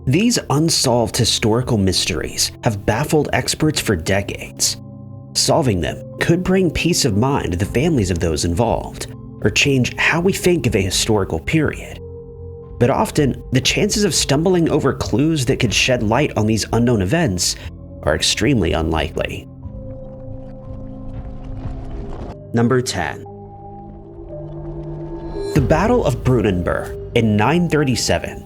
These unsolved historical mysteries have baffled experts for decades. Solving them could bring peace of mind to the families of those involved, or change how we think of a historical period. But often, the chances of stumbling over clues that could shed light on these unknown events are extremely unlikely. Number 10. The Battle of Brunanburh in 937,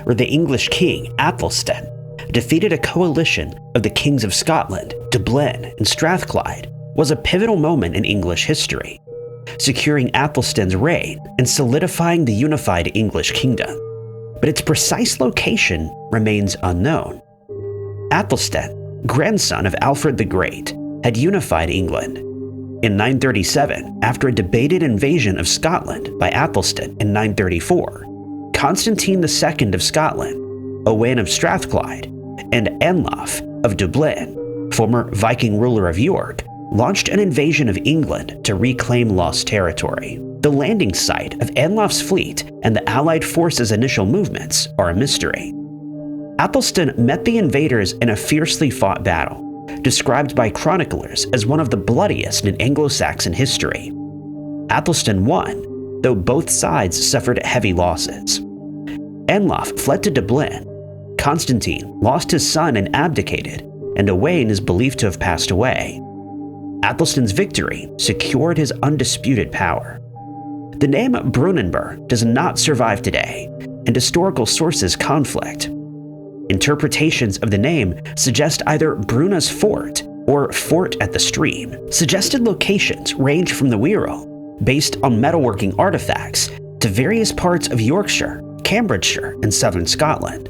where the English king Athelstan defeated a coalition of the kings of Scotland, Dublin, and Strathclyde, was a pivotal moment in English history, securing Athelstan's reign and solidifying the unified English kingdom. But its precise location remains unknown. Athelstan, grandson of Alfred the Great, had unified England. In 937, after a debated invasion of Scotland by Athelstan in 934, Constantine II of Scotland, Owain of Strathclyde, and Anlaf of Dublin, former Viking ruler of York, launched an invasion of England to reclaim lost territory. The landing site of Anlaf's fleet and the Allied forces' initial movements are a mystery. Athelstan met the invaders in a fiercely fought battle, described by chroniclers as one of the bloodiest in Anglo-Saxon history. Athelstan won, though both sides suffered heavy losses. Anlaf fled to Dublin. Constantine lost his son and abdicated, and Owain is believed to have passed away. Athelstan's victory secured his undisputed power. The name Brunanburh does not survive today, and historical sources conflict. Interpretations of the name suggest either Bruna's fort or fort at the stream. Suggested locations range from the Wirral, based on metalworking artifacts, to various parts of Yorkshire, Cambridgeshire, and southern Scotland.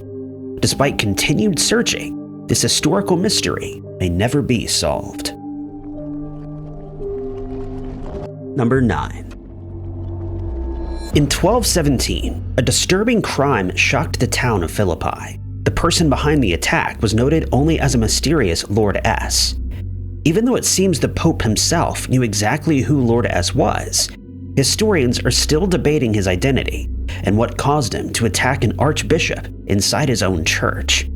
Despite continued searching, this historical mystery may never be solved. Number 9. In 1217, a disturbing crime shocked the town of Philippi. The person behind the attack was noted only as a mysterious Lord S. Even though it seems the Pope himself knew exactly who Lord S was, historians are still debating his identity and what caused him to attack an archbishop inside his own church.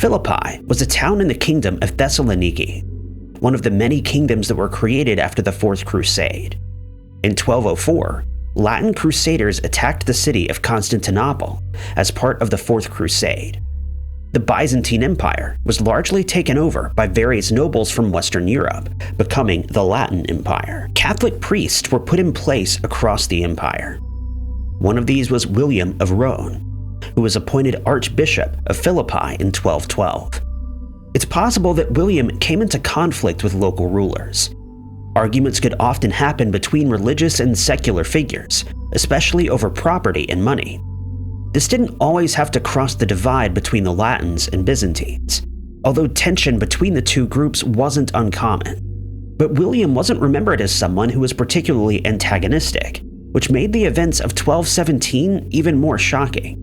Philippi was a town in the kingdom of Thessaloniki, one of the many kingdoms that were created after the Fourth Crusade. In 1204, Latin Crusaders attacked the city of Constantinople as part of the Fourth Crusade. The Byzantine Empire was largely taken over by various nobles from Western Europe, becoming the Latin Empire. Catholic priests were put in place across the empire. One of these was William of Rouen, who was appointed Archbishop of Philippi in 1212. It's possible that William came into conflict with local rulers. Arguments could often happen between religious and secular figures, especially over property and money. This didn't always have to cross the divide between the Latins and Byzantines, although tension between the two groups wasn't uncommon. But William wasn't remembered as someone who was particularly antagonistic, which made the events of 1217 even more shocking.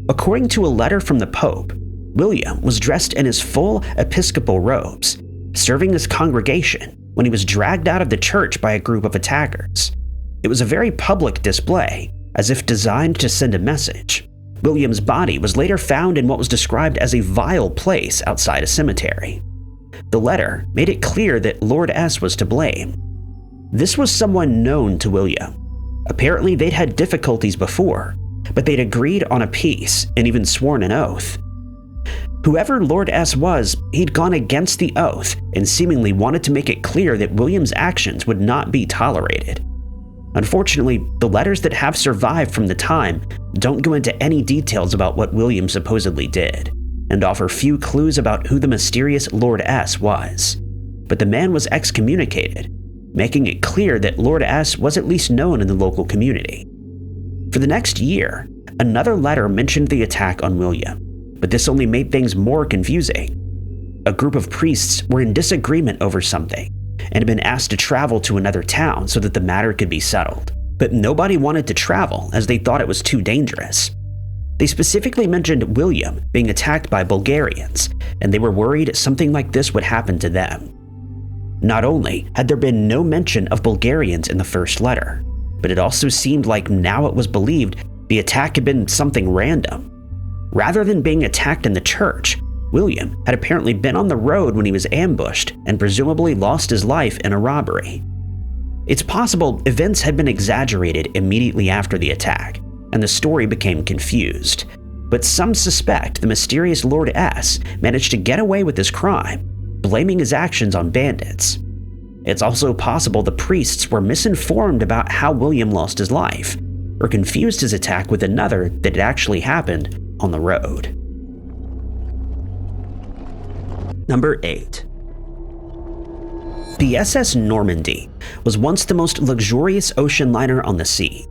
According to a letter from the Pope, William was dressed in his full episcopal robes, serving his congregation when he was dragged out of the church by a group of attackers. It was a very public display, as if designed to send a message. William's body was later found in what was described as a vile place outside a cemetery. The letter made it clear that Lord S was to blame. This was someone known to William. Apparently they'd had difficulties before, but they'd agreed on a peace and even sworn an oath. Whoever Lord S was, he'd gone against the oath and seemingly wanted to make it clear that William's actions would not be tolerated. Unfortunately, the letters that have survived from the time don't go into any details about what William supposedly did, and offer few clues about who the mysterious Lord S was. But the man was excommunicated, making it clear that Lord S was at least known in the local community. For the next year, another letter mentioned the attack on William, but this only made things more confusing. A group of priests were in disagreement over something and had been asked to travel to another town so that the matter could be settled. But nobody wanted to travel as they thought it was too dangerous. They specifically mentioned William being attacked by Bulgarians, and they were worried something like this would happen to them. Not only had there been no mention of Bulgarians in the first letter, but it also seemed like now it was believed the attack had been something random. Rather than being attacked in the church, William had apparently been on the road when he was ambushed and presumably lost his life in a robbery. It's possible events had been exaggerated immediately after the attack, and the story became confused. But some suspect the mysterious Lord S managed to get away with his crime, blaming his actions on bandits. It's also possible the priests were misinformed about how William lost his life, or confused his attack with another that had actually happened on the road. Number 8. The SS Normandy was once the most luxurious ocean liner on the sea.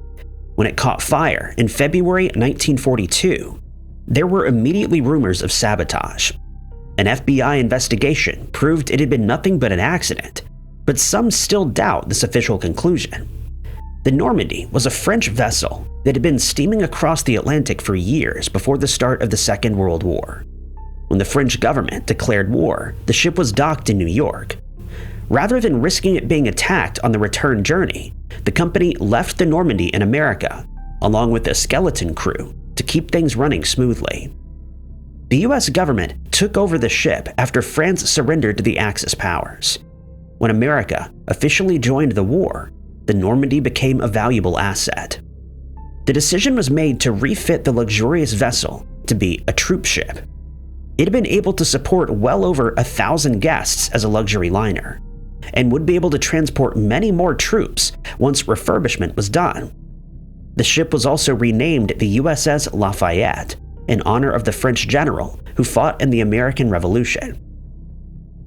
When it caught fire in February 1942, there were immediately rumors of sabotage. An FBI investigation proved it had been nothing but an accident, but some still doubt this official conclusion. The Normandy was a French vessel that had been steaming across the Atlantic for years before the start of the Second World War. When the French government declared war, the ship was docked in New York. Rather than risking it being attacked on the return journey, the company left the Normandy in America, along with a skeleton crew, to keep things running smoothly. The US government took over the ship after France surrendered to the Axis powers. When America officially joined the war, the Normandy became a valuable asset. The decision was made to refit the luxurious vessel to be a troop ship. It had been able to support well over 1,000 guests as a luxury liner, and would be able to transport many more troops once refurbishment was done. The ship was also renamed the USS Lafayette in honor of the French general who fought in the American Revolution.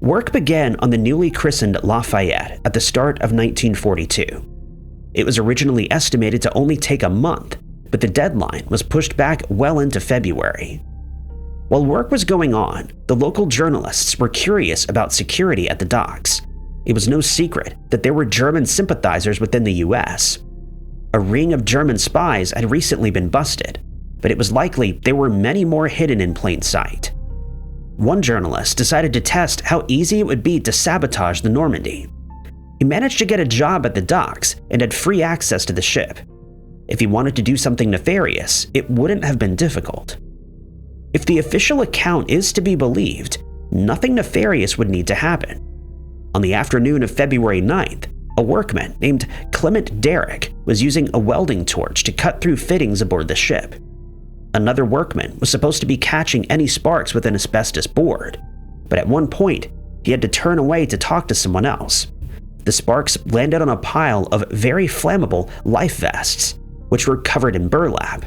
Work began on the newly christened Lafayette at the start of 1942. It was originally estimated to only take a month, but the deadline was pushed back well into February. While work was going on, the local journalists were curious about security at the docks. It was no secret that there were German sympathizers within the US. A ring of German spies had recently been busted, but it was likely there were many more hidden in plain sight. One journalist decided to test how easy it would be to sabotage the Normandy. He managed to get a job at the docks and had free access to the ship. If he wanted to do something nefarious, it wouldn't have been difficult. If the official account is to be believed, nothing nefarious would need to happen. On the afternoon of February 9th, a workman named Clement Derrick was using a welding torch to cut through fittings aboard the ship. Another workman was supposed to be catching any sparks with an asbestos board, but at one point, he had to turn away to talk to someone else. The sparks landed on a pile of very flammable life vests, which were covered in burlap.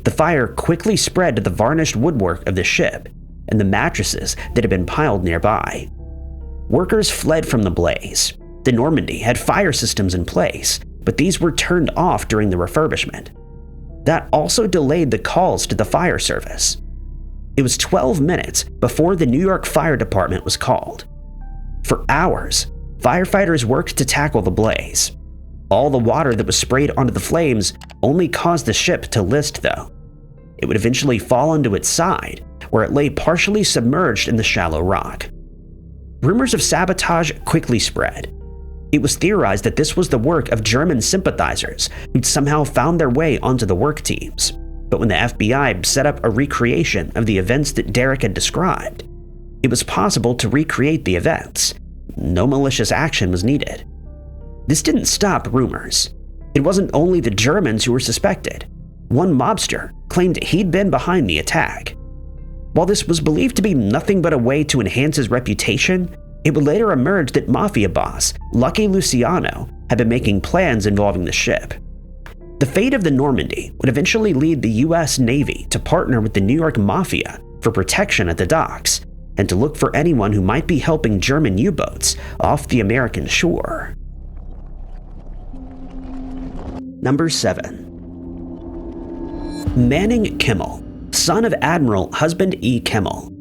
The fire quickly spread to the varnished woodwork of the ship and the mattresses that had been piled nearby. Workers fled from the blaze. The Normandy had fire systems in place, but these were turned off during the refurbishment. That also delayed the calls to the fire service. It was 12 minutes before the New York Fire Department was called. For hours, firefighters worked to tackle the blaze. All the water that was sprayed onto the flames only caused the ship to list, though. It would eventually fall onto its side, where it lay partially submerged in the shallow rock. Rumors of sabotage quickly spread. It was theorized that this was the work of German sympathizers who'd somehow found their way onto the work teams. But when the FBI set up a recreation of the events that Derrick had described, it was possible to recreate the events. No malicious action was needed. This didn't stop rumors. It wasn't only the Germans who were suspected. One mobster claimed he'd been behind the attack. While this was believed to be nothing but a way to enhance his reputation, it would later emerge that mafia boss Lucky Luciano had been making plans involving the ship. The fate of the Normandy would eventually lead the US Navy to partner with the New York Mafia for protection at the docks, and to look for anyone who might be helping German U-boats off the American shore. Number 7. Manning Kimmel, son of Admiral Husband E. Kimmel,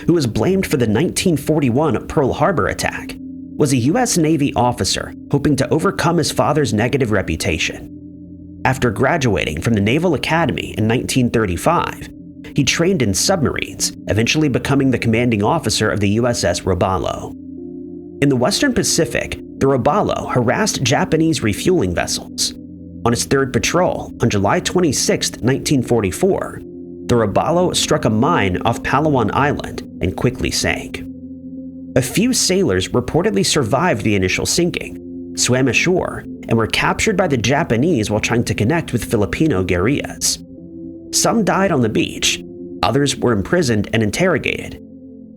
who was blamed for the 1941 Pearl Harbor attack, was a U.S. Navy officer hoping to overcome his father's negative reputation. After graduating from the Naval Academy in 1935, he trained in submarines, eventually becoming the commanding officer of the USS Robalo. In the Western Pacific, the Robalo harassed Japanese refueling vessels. On its third patrol, on July 26, 1944, The Robalo struck a mine off Palawan Island and quickly sank. A few sailors reportedly survived the initial sinking, swam ashore, and were captured by the Japanese while trying to connect with Filipino guerrillas. Some died on the beach, others were imprisoned and interrogated.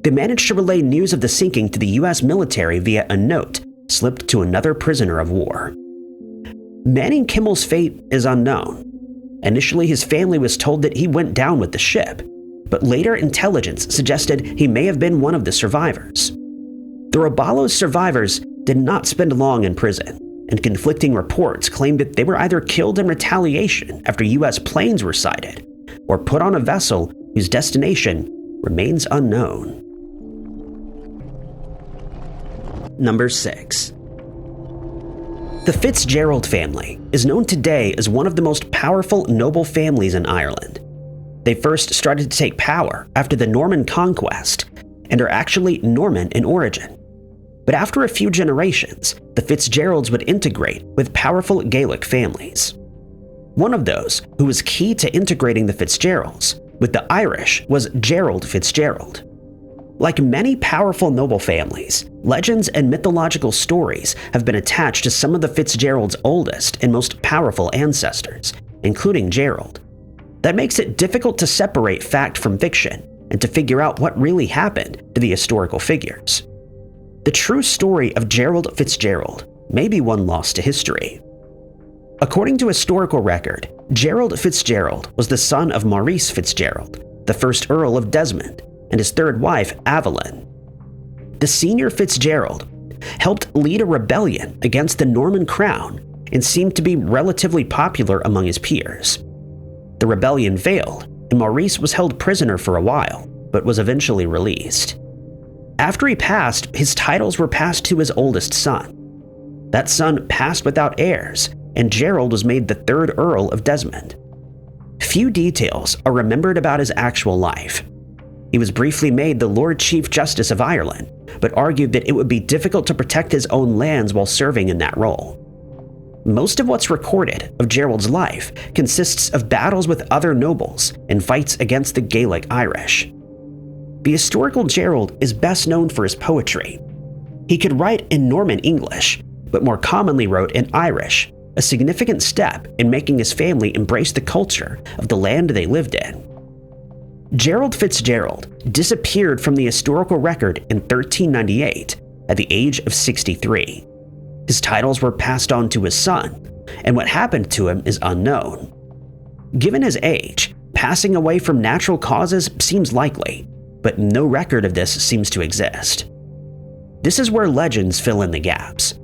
They managed to relay news of the sinking to the US military via a note slipped to another prisoner of war. Manning Kimmel's fate is unknown. Initially, his family was told that he went down with the ship, but later intelligence suggested he may have been one of the survivors. The Robalo's survivors did not spend long in prison, and conflicting reports claimed that they were either killed in retaliation after US planes were sighted, or put on a vessel whose destination remains unknown. Number 6. The Fitzgerald family is known today as one of the most powerful noble families in Ireland. They first started to take power after the Norman conquest and are actually Norman in origin. But after a few generations, the Fitzgeralds would integrate with powerful Gaelic families. One of those who was key to integrating the Fitzgeralds with the Irish was Gerald Fitzgerald. Like many powerful noble families, legends and mythological stories have been attached to some of the Fitzgeralds' oldest and most powerful ancestors, including Gerald. That makes it difficult to separate fact from fiction and to figure out what really happened to the historical figures. The true story of Gerald Fitzgerald may be one lost to history. According to historical record, Gerald Fitzgerald was the son of Maurice Fitzgerald, the first Earl of Desmond, and his third wife, Evelyn. The senior Fitzgerald helped lead a rebellion against the Norman crown and seemed to be relatively popular among his peers. The rebellion failed, and Maurice was held prisoner for a while, but was eventually released. After he passed, his titles were passed to his oldest son. That son passed without heirs, and Gerald was made the third Earl of Desmond. Few details are remembered about his actual life. He was briefly made the Lord Chief Justice of Ireland, but argued that it would be difficult to protect his own lands while serving in that role. Most of what's recorded of Gerald's life consists of battles with other nobles and fights against the Gaelic Irish. The historical Gerald is best known for his poetry. He could write in Norman English, but more commonly wrote in Irish, a significant step in making his family embrace the culture of the land they lived in. Gerald Fitzgerald disappeared from the historical record in 1398 at the age of 63. His titles were passed on to his son, and what happened to him is unknown. Given his age, passing away from natural causes seems likely, but no record of this seems to exist. This is where legends fill in the gaps.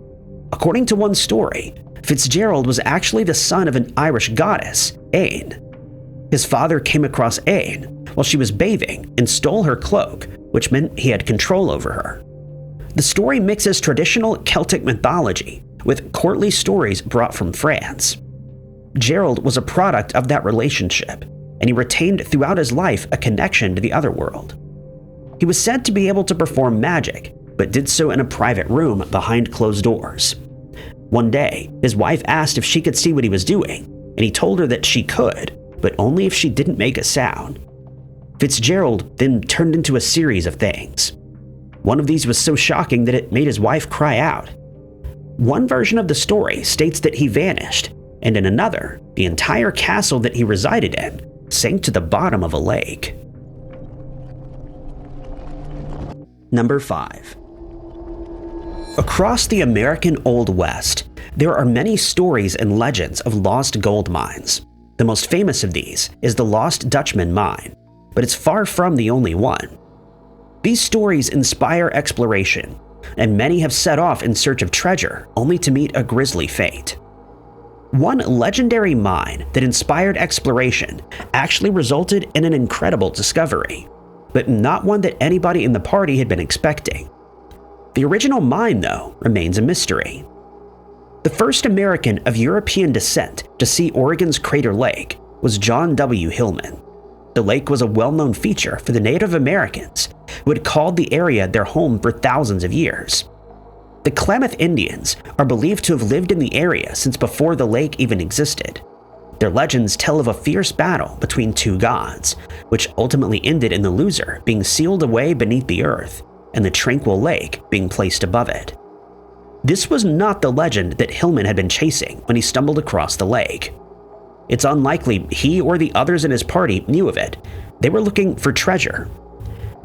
According to one story, Fitzgerald was actually the son of an Irish goddess, Ain. His father came across Ain while she was bathing and stole her cloak, which meant he had control over her. The story mixes traditional Celtic mythology with courtly stories brought from France. Gerald was a product of that relationship, and he retained throughout his life a connection to the other world. He was said to be able to perform magic, but did so in a private room behind closed doors. One day, his wife asked if she could see what he was doing, and he told her that she could, but only if she didn't make a sound. Fitzgerald then turned into a series of things. One of these was so shocking that it made his wife cry out. One version of the story states that he vanished, and in another, the entire castle that he resided in sank to the bottom of a lake. Number 5. Across the American Old West, there are many stories and legends of lost gold mines. The most famous of these is the Lost Dutchman mine, but it's far from the only one. These stories inspire exploration, and many have set off in search of treasure only to meet a grisly fate. One legendary mine that inspired exploration actually resulted in an incredible discovery, but not one that anybody in the party had been expecting. The original mine, though, remains a mystery. The first American of European descent to see Oregon's Crater Lake was John W. Hillman. The lake was a well-known feature for the Native Americans who had called the area their home for thousands of years. The Klamath Indians are believed to have lived in the area since before the lake even existed. Their legends tell of a fierce battle between two gods, which ultimately ended in the loser being sealed away beneath the earth and the tranquil lake being placed above it. This was not the legend that Hillman had been chasing when he stumbled across the lake. It's unlikely he or the others in his party knew of it. They were looking for treasure.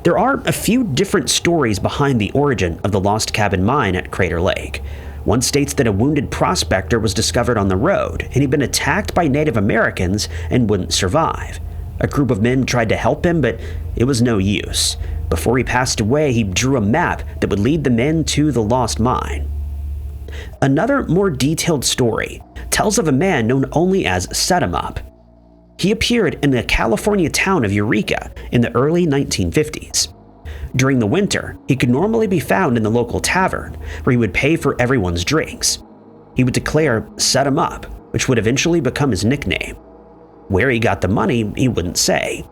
There are a few different stories behind the origin of the Lost Cabin Mine at Crater Lake. One states that a wounded prospector was discovered on the road and he'd been attacked by Native Americans and wouldn't survive. A group of men tried to help him, but it was no use. Before he passed away, he drew a map that would lead the men to the lost mine. Another more detailed story tells of a man known only as Set 'em Up. He appeared in the California town of Eureka in the early 1950s. During the winter, he could normally be found in the local tavern, where he would pay for everyone's drinks. He would declare "Set 'em Up," which would eventually become his nickname. Where he got the money, he wouldn't say.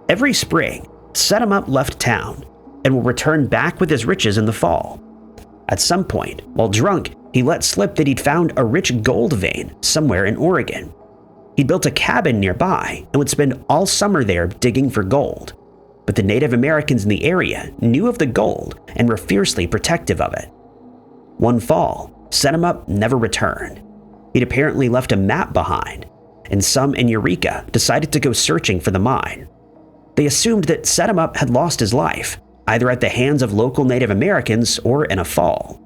Every spring, Set 'em Up left town and would return back with his riches in the fall. At some point, while drunk, he let slip that he'd found a rich gold vein somewhere in Oregon. He built a cabin nearby and would spend all summer there digging for gold. But the Native Americans in the area knew of the gold and were fiercely protective of it. One fall, Set 'em Up never returned. He'd apparently left a map behind, and some in Eureka decided to go searching for the mine. They assumed that Set 'em Up had lost his life, either at the hands of local Native Americans or in a fall.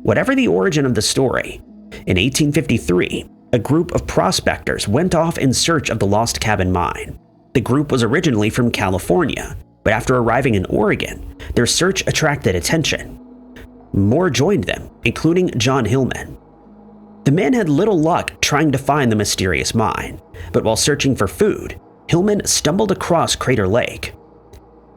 Whatever the origin of the story, in 1853, a group of prospectors went off in search of the Lost Cabin Mine. The group was originally from California, but after arriving in Oregon, their search attracted attention. More joined them, including John Hillman. The men had little luck trying to find the mysterious mine, but while searching for food, Hillman stumbled across Crater Lake.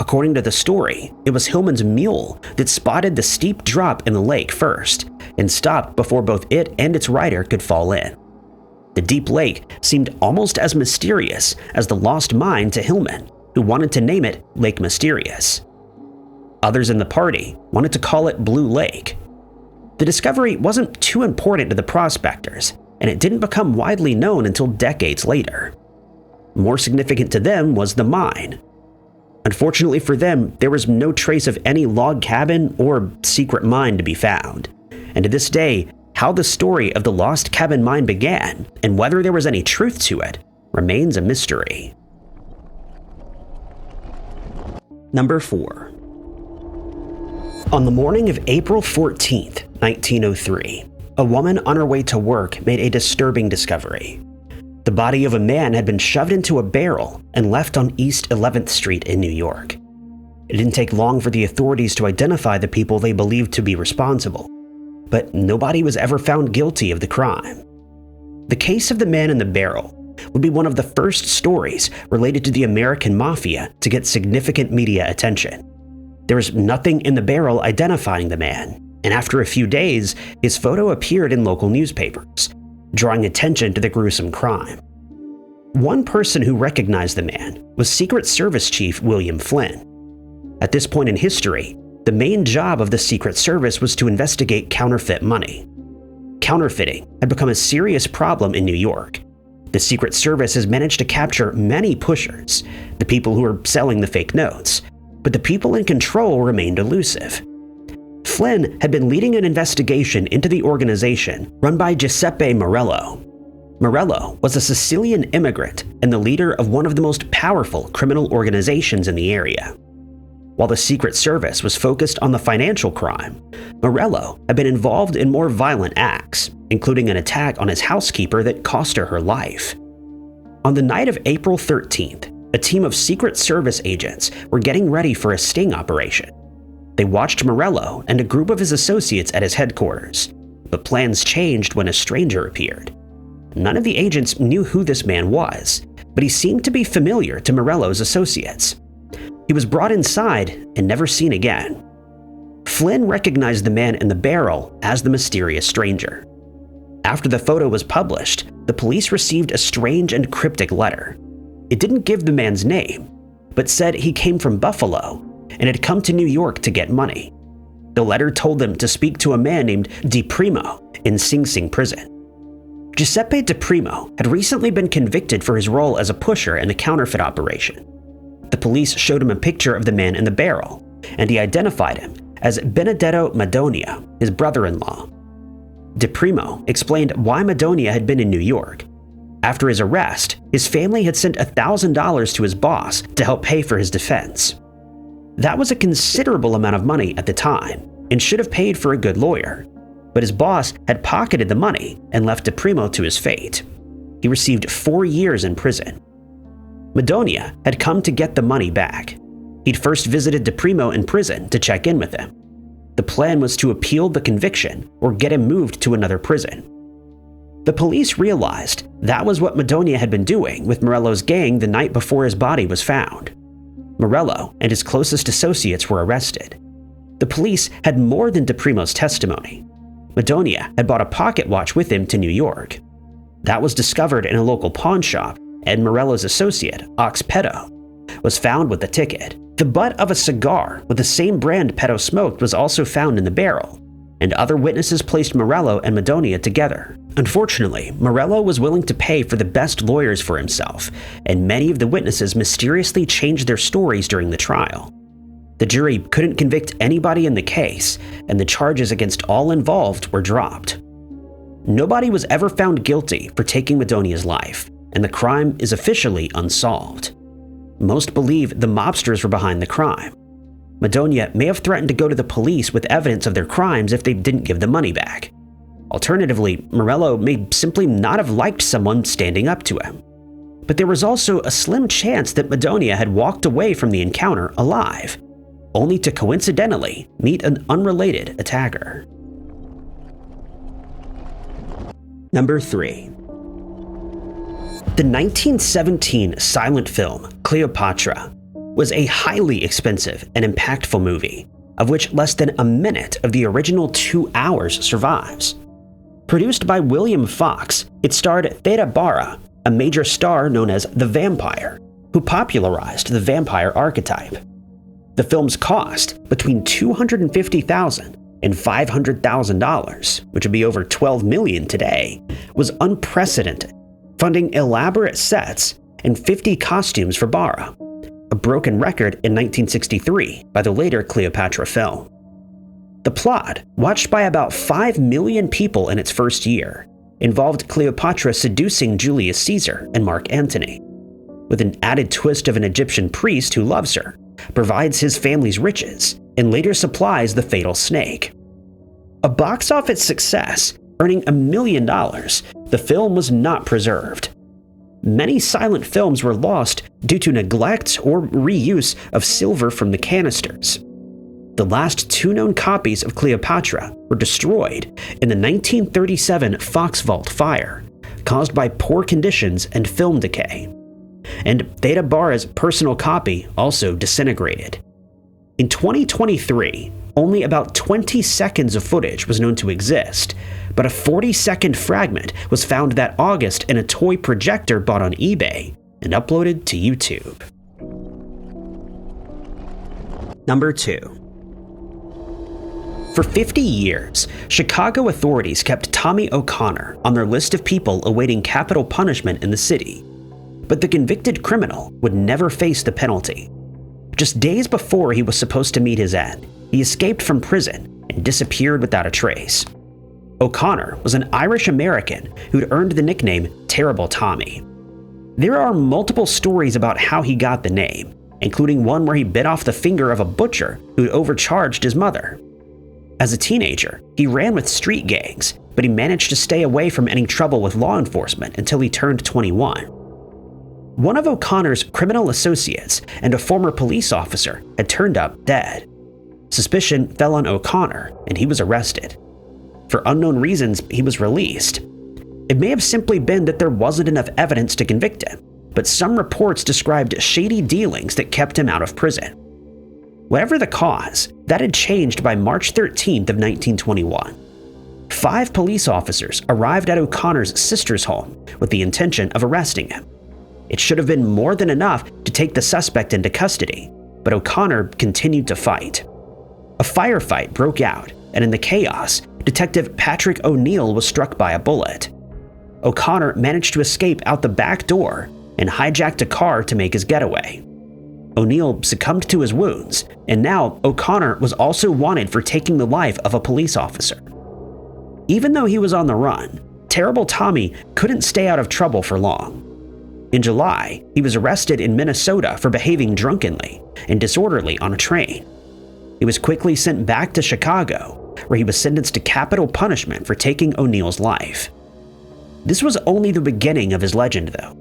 According to the story, it was Hillman's mule that spotted the steep drop in the lake first and stopped before both it and its rider could fall in. The deep lake seemed almost as mysterious as the lost mine to Hillman, who wanted to name it Lake Mysterious. Others in the party wanted to call it Blue Lake. The discovery wasn't too important to the prospectors, and it didn't become widely known until decades later. More significant to them was the mine. Unfortunately for them, there was no trace of any log cabin or secret mine to be found. And to this day, how the story of the Lost Cabin Mine began and whether there was any truth to it remains a mystery. Number 4. On the morning of April 14th, 1903, a woman on her way to work made a disturbing discovery. The body of a man had been shoved into a barrel and left on East 11th Street in New York. It didn't take long for the authorities to identify the people they believed to be responsible, but nobody was ever found guilty of the crime. The case of the man in the barrel would be one of the first stories related to the American Mafia to get significant media attention. There was nothing in the barrel identifying the man, and after a few days, his photo appeared in local newspapers, drawing attention to the gruesome crime. One person who recognized the man was Secret Service Chief William Flynn. At this point in history, the main job of the Secret Service was to investigate counterfeit money. Counterfeiting had become a serious problem in New York. The Secret Service has managed to capture many pushers, the people who were selling the fake notes, but the people in control remained elusive. Flynn had been leading an investigation into the organization run by Giuseppe Morello. Morello was a Sicilian immigrant and the leader of one of the most powerful criminal organizations in the area. While the Secret Service was focused on the financial crime, Morello had been involved in more violent acts, including an attack on his housekeeper that cost her life. On the night of April 13th, a team of Secret Service agents were getting ready for a sting operation. They watched Morello and a group of his associates at his headquarters, but plans changed when a stranger appeared. None of the agents knew who this man was, but he seemed to be familiar to Morello's associates. He was brought inside and never seen again. Flynn recognized the man in the barrel as the mysterious stranger. After the photo was published, the police received a strange and cryptic letter. It didn't give the man's name, but said he came from Buffalo and had come to New York to get money. The letter told them to speak to a man named Di Primo in Sing Sing prison. Giuseppe DePrimo had recently been convicted for his role as a pusher in a counterfeit operation. The police showed him a picture of the man in the barrel, and he identified him as Benedetto Madonia, his brother-in-law. DePrimo explained why Madonia had been in New York. After his arrest, his family had sent $1,000 to his boss to help pay for his defense. That was a considerable amount of money at the time, and should have paid for a good lawyer. But his boss had pocketed the money and left DePrimo to his fate. He received 4 years in prison. Madonia had come to get the money back. He'd first visited DePrimo in prison to check in with him. The plan was to appeal the conviction or get him moved to another prison. The police realized that was what Madonia had been doing with Morello's gang the night before his body was found. Morello and his closest associates were arrested. The police had more than DePrimo's testimony. Madonia had bought a pocket watch with him to New York. That was discovered in a local pawn shop, and Morello's associate, Ox Petto, was found with the ticket. The butt of a cigar with the same brand Petto smoked was also found in the barrel, and other witnesses placed Morello and Madonia together. Unfortunately, Morello was willing to pay for the best lawyers for himself, and many of the witnesses mysteriously changed their stories during the trial. The jury couldn't convict anybody in the case, and the charges against all involved were dropped. Nobody was ever found guilty for taking Madonia's life, and the crime is officially unsolved. Most believe the mobsters were behind the crime. Madonia may have threatened to go to the police with evidence of their crimes if they didn't give the money back. Alternatively, Morello may simply not have liked someone standing up to him. But there was also a slim chance that Madonia had walked away from the encounter alive, only to coincidentally meet an unrelated attacker. Number 3. The 1917 silent film Cleopatra was a highly expensive and impactful movie, of which less than a minute of the original 2 hours survives. Produced by William Fox, it starred Theda Bara, a major star known as the Vampire, who popularized the vampire archetype. The film's cost, between $250,000 and $500,000, which would be over $12 million today, was unprecedented, funding elaborate sets and 50 costumes for Bara, a broken record in 1963 by the later Cleopatra film. The plot, watched by about 5 million people in its first year, involved Cleopatra seducing Julius Caesar and Mark Antony, with an added twist of an Egyptian priest who loves her, provides his family's riches, and later supplies the fatal snake. A box office success, earning $1 million, the film was not preserved. Many silent films were lost due to neglect or reuse of silver from the canisters. The last 2 known copies of Cleopatra were destroyed in the 1937 Fox Vault fire, caused by poor conditions and film decay. And Theda Bara's personal copy also disintegrated. In 2023, only about 20 seconds of footage was known to exist, but a 40-second fragment was found that August in a toy projector bought on eBay and uploaded to YouTube. Number 2. For 50 years, Chicago authorities kept Tommy O'Connor on their list of people awaiting capital punishment in the city. But the convicted criminal would never face the penalty. Just days before he was supposed to meet his end, he escaped from prison and disappeared without a trace. O'Connor was an Irish-American who'd earned the nickname Terrible Tommy. There are multiple stories about how he got the name, including one where he bit off the finger of a butcher who'd overcharged his mother. As a teenager, he ran with street gangs, but he managed to stay away from any trouble with law enforcement until he turned 21. One of O'Connor's criminal associates and a former police officer had turned up dead. Suspicion fell on O'Connor, and he was arrested. For unknown reasons, he was released. It may have simply been that there wasn't enough evidence to convict him, but some reports described shady dealings that kept him out of prison. Whatever the cause, that had changed by March 13th of 1921. 5 police officers arrived at O'Connor's sister's home with the intention of arresting him. It should have been more than enough to take the suspect into custody, but O'Connor continued to fight. A firefight broke out, and in the chaos, Detective Patrick O'Neill was struck by a bullet. O'Connor managed to escape out the back door and hijacked a car to make his getaway. O'Neill succumbed to his wounds, and now O'Connor was also wanted for taking the life of a police officer. Even though he was on the run, Terrible Tommy couldn't stay out of trouble for long. In July, he was arrested in Minnesota for behaving drunkenly and disorderly on a train. He was quickly sent back to Chicago, where he was sentenced to capital punishment for taking O'Neill's life. This was only the beginning of his legend, though.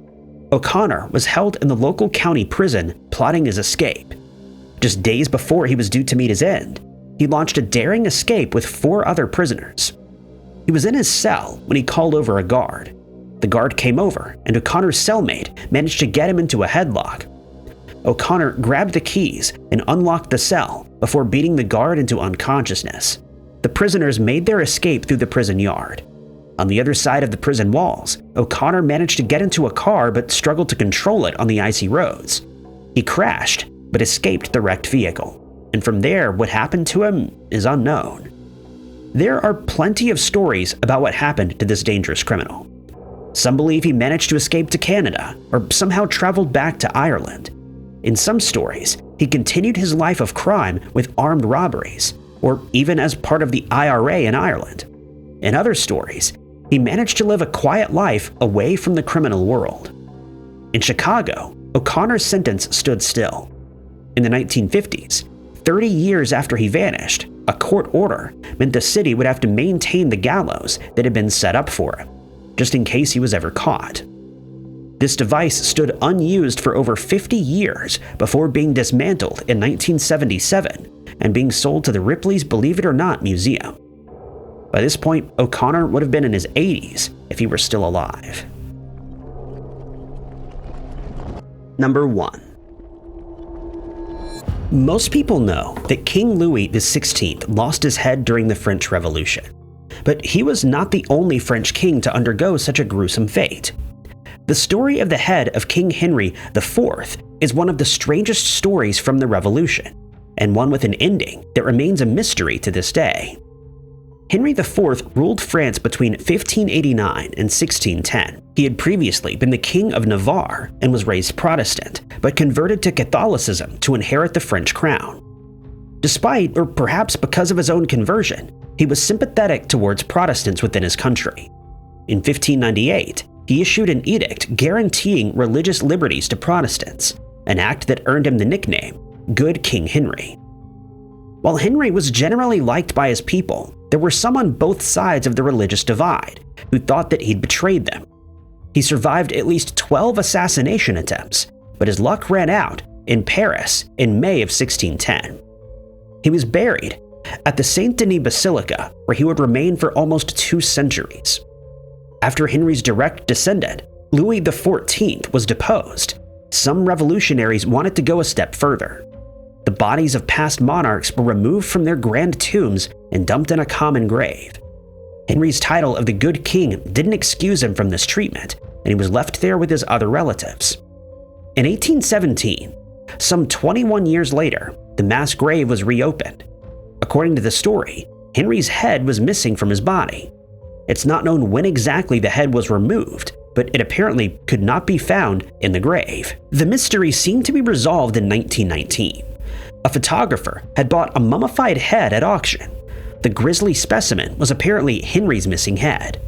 O'Connor was held in the local county prison plotting his escape. Just days before he was due to meet his end, he launched a daring escape with 4 other prisoners. He was in his cell when he called over a guard. The guard came over, and O'Connor's cellmate managed to get him into a headlock. O'Connor grabbed the keys and unlocked the cell before beating the guard into unconsciousness. The prisoners made their escape through the prison yard. On the other side of the prison walls, O'Connor managed to get into a car but struggled to control it on the icy roads. He crashed, but escaped the wrecked vehicle, and from there, what happened to him is unknown. There are plenty of stories about what happened to this dangerous criminal. Some believe he managed to escape to Canada, or somehow traveled back to Ireland. In some stories, he continued his life of crime with armed robberies, or even as part of the IRA in Ireland. In other stories, he managed to live a quiet life away from the criminal world. In Chicago, O'Connor's sentence stood still. In the 1950s, 30 years after he vanished, a court order meant the city would have to maintain the gallows that had been set up for him, just in case he was ever caught. This device stood unused for over 50 years before being dismantled in 1977 and being sold to the Ripley's Believe It or Not Museum. By this point, O'Connor would have been in his 80s if he were still alive. Number 1. Most people know that King Louis XVI lost his head during the French Revolution, but he was not the only French king to undergo such a gruesome fate. The story of the head of King Henry IV is one of the strangest stories from the Revolution, and one with an ending that remains a mystery to this day. Henry IV ruled France between 1589 and 1610. He had previously been the King of Navarre and was raised Protestant, but converted to Catholicism to inherit the French crown. Despite, or perhaps because of his own conversion, he was sympathetic towards Protestants within his country. In 1598, he issued an edict guaranteeing religious liberties to Protestants, an act that earned him the nickname Good King Henry. While Henry was generally liked by his people, there were some on both sides of the religious divide who thought that he'd betrayed them. He survived at least 12 assassination attempts, but his luck ran out in Paris in May of 1610. He was buried at the Saint Denis Basilica, where he would remain for almost 2 centuries. After Henry's direct descendant, Louis XIV, was deposed, some revolutionaries wanted to go a step further. The bodies of past monarchs were removed from their grand tombs and dumped in a common grave. Henry's title of the Good King didn't excuse him from this treatment, and he was left there with his other relatives. In 1817, some 21 years later, the mass grave was reopened. According to the story, Henry's head was missing from his body. It's not known when exactly the head was removed, but it apparently could not be found in the grave. The mystery seemed to be resolved in 1919. A photographer had bought a mummified head at auction. The grisly specimen was apparently Henry's missing head.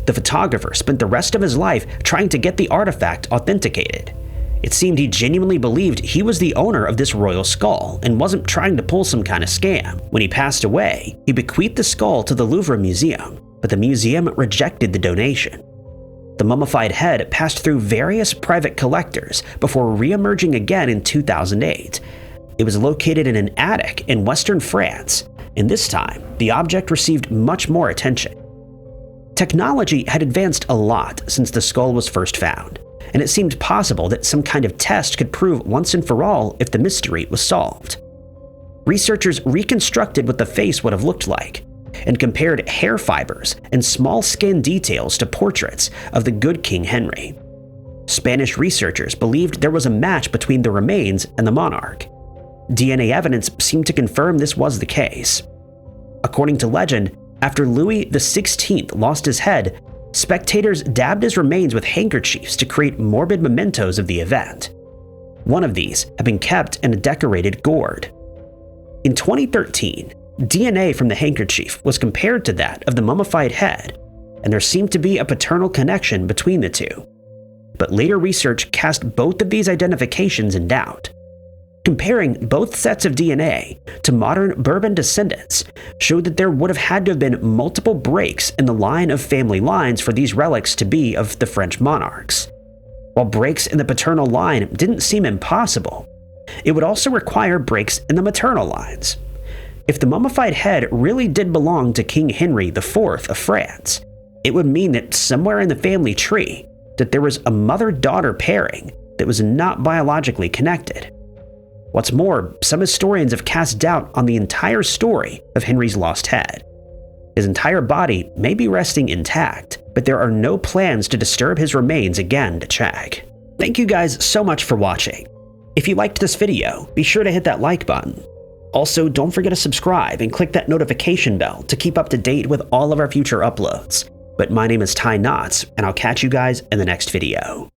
The photographer spent the rest of his life trying to get the artifact authenticated. It seemed he genuinely believed he was the owner of this royal skull and wasn't trying to pull some kind of scam. When he passed away, he bequeathed the skull to the Louvre Museum, but the museum rejected the donation. The mummified head passed through various private collectors before re-emerging again in 2008. It was located in an attic in western France, and this time, the object received much more attention. Technology had advanced a lot since the skull was first found, and it seemed possible that some kind of test could prove once and for all if the mystery was solved. Researchers reconstructed what the face would have looked like, and compared hair fibers and small skin details to portraits of the good King Henry. Spanish researchers believed there was a match between the remains and the monarch. DNA evidence seemed to confirm this was the case. According to legend, after Louis XVI lost his head, spectators dabbed his remains with handkerchiefs to create morbid mementos of the event. One of these had been kept in a decorated gourd. In 2013, DNA from the handkerchief was compared to that of the mummified head, and there seemed to be a paternal connection between the two. But later research cast both of these identifications in doubt. Comparing both sets of DNA to modern Bourbon descendants showed that there would have had to have been multiple breaks in the line of family lines for these relics to be of the French monarchs. While breaks in the paternal line didn't seem impossible, it would also require breaks in the maternal lines. If the mummified head really did belong to King Henry IV of France, it would mean that somewhere in the family tree that there was a mother-daughter pairing that was not biologically connected. What's more, some historians have cast doubt on the entire story of Henry's lost head. His entire body may be resting intact, but there are no plans to disturb his remains again to check. Thank you guys so much for watching. If you liked this video, be sure to hit that like button. Also, don't forget to subscribe and click that notification bell to keep up to date with all of our future uploads. But my name is Ty Knotts, and I'll catch you guys in the next video.